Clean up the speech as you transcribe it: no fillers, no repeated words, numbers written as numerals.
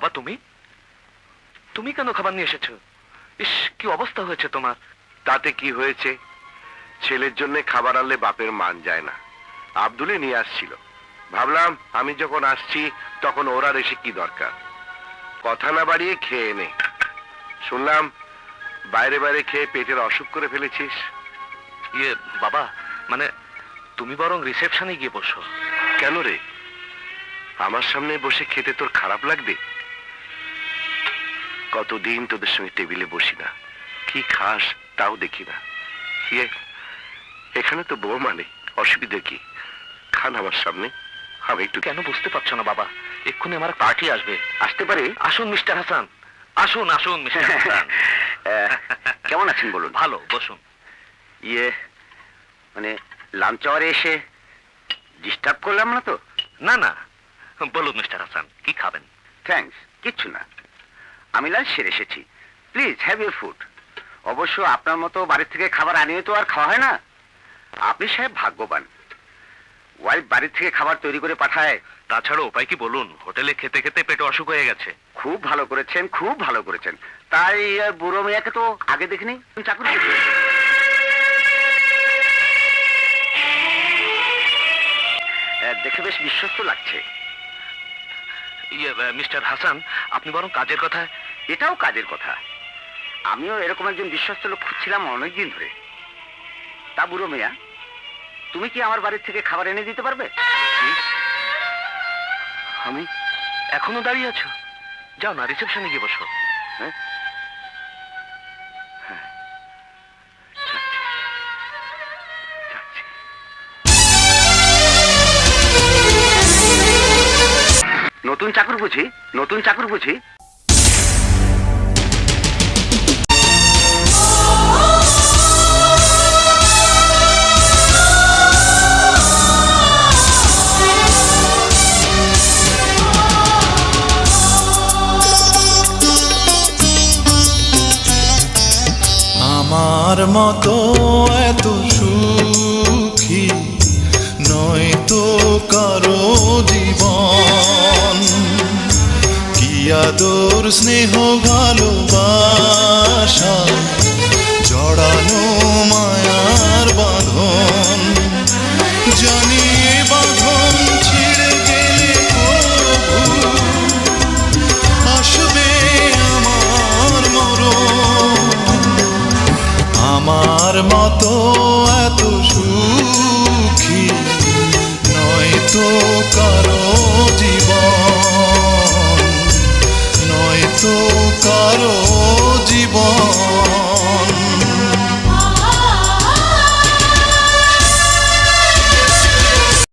বাবা, তুমি তুমি কেন খাবার নিয়ে এসেছো? ইস, কি অবস্থা হয়েছে তোমার। তাতে কি হয়েছে? ছেলের জন্য খাবার আনলে বাপের মান যায় না। আব্দুলে নিয়ে আসছিল, ভাবলাম আমি যখন আসছি তখন ওর আর এসে কি দরকার, কথা না বাড়িয়ে খেয়ে নে। শুনলাম বাইরে বাইরে খেয়ে পেটের অসুখ করে ফেলেছিস। ইয়ে বাবা, মানে তুমি বরং রিসেপশনে গিয়ে বসো। কেন রে, আমার সামনে বসে খেতে তোর খারাপ লাগবে? কতদিন তোদের সঙ্গে টেবিলে বসি না, কি খাস তাও দেখি না। ইয়ে, এখানে তো বউ, মানে অসুবিধা কি? খান আমার সামনে, আমি একটু। কেন বুঝতে পারছো না বাবা? এক্ষুনি আমার পার্টি আসবে। আসতে পারে। আসুন মিস্টার হাসান, আসুন আসুন মিস্টার হাসান। কেমন আছেন বলুন? ভালো, বসুন। ইয়ে, মানে লাঞ্চ আওয়ারে এসে ডিস্টার্ব করলাম না তো? না না, বলুন মিস্টার হাসান, কি খাবেন? থ্যাঙ্কস, কিচ্ছু না, আমি লাঞ্চ সেরে এসেছি। Please have your food. অবশ্য আপনার মতো বাড়ির থেকে খাবার আনিয়ে তো আর খাওয়া হয় না। আপনি সাহেব ভাগ্যবান, ওয়াইফ বাড়ির থেকে খাবার তৈরি করে পাঠায়। তাছাড়া উপায় কি বলুন, হোটেলে খেতে খেতে পেটে অসুখ হয়ে গেছে। খুব ভালো করেছেন, খুব ভালো করেছেন। তাই বুড়ো মেয়েকে তো আগে দেখিনি, চাকরি করছে। দেখে বেশ বিশ্বস্ত লাগছে। ইয়ে মিস্টার হাসান, আপনি বরং কাজের কথা। এটাও কাজের কথা, আমিও এরকম একজন বিশ্বস্ত লোক খুঁজছিলাম অনেকদিন ধরে। তা বুড়ো মেয়া, তুমি কি আমার বাড়ির থেকে খাবার এনে দিতে পারবে? আমি এখনো দাঁড়িয়ে আছো? যাও না, রিসেপশনে গিয়ে বসো। হ্যাঁ, হ্যাঁ, যাচ্ছি, যাচ্ছি। নতুন চাকর বুঝি, নতুন চাকর বুঝি। আমার মতো এত সুখী নয় তো কারো জীবন, কি আদর স্নেহ ভালোবাসা জড়ানো মায়ার বাঁধন। জানি এ বাঁধন ছিঁড়ে গেলে প্রভু আসবে আমার মরণ। আমার মতো এত সুখী নয় তো কারো জীবন, নয় তো কারো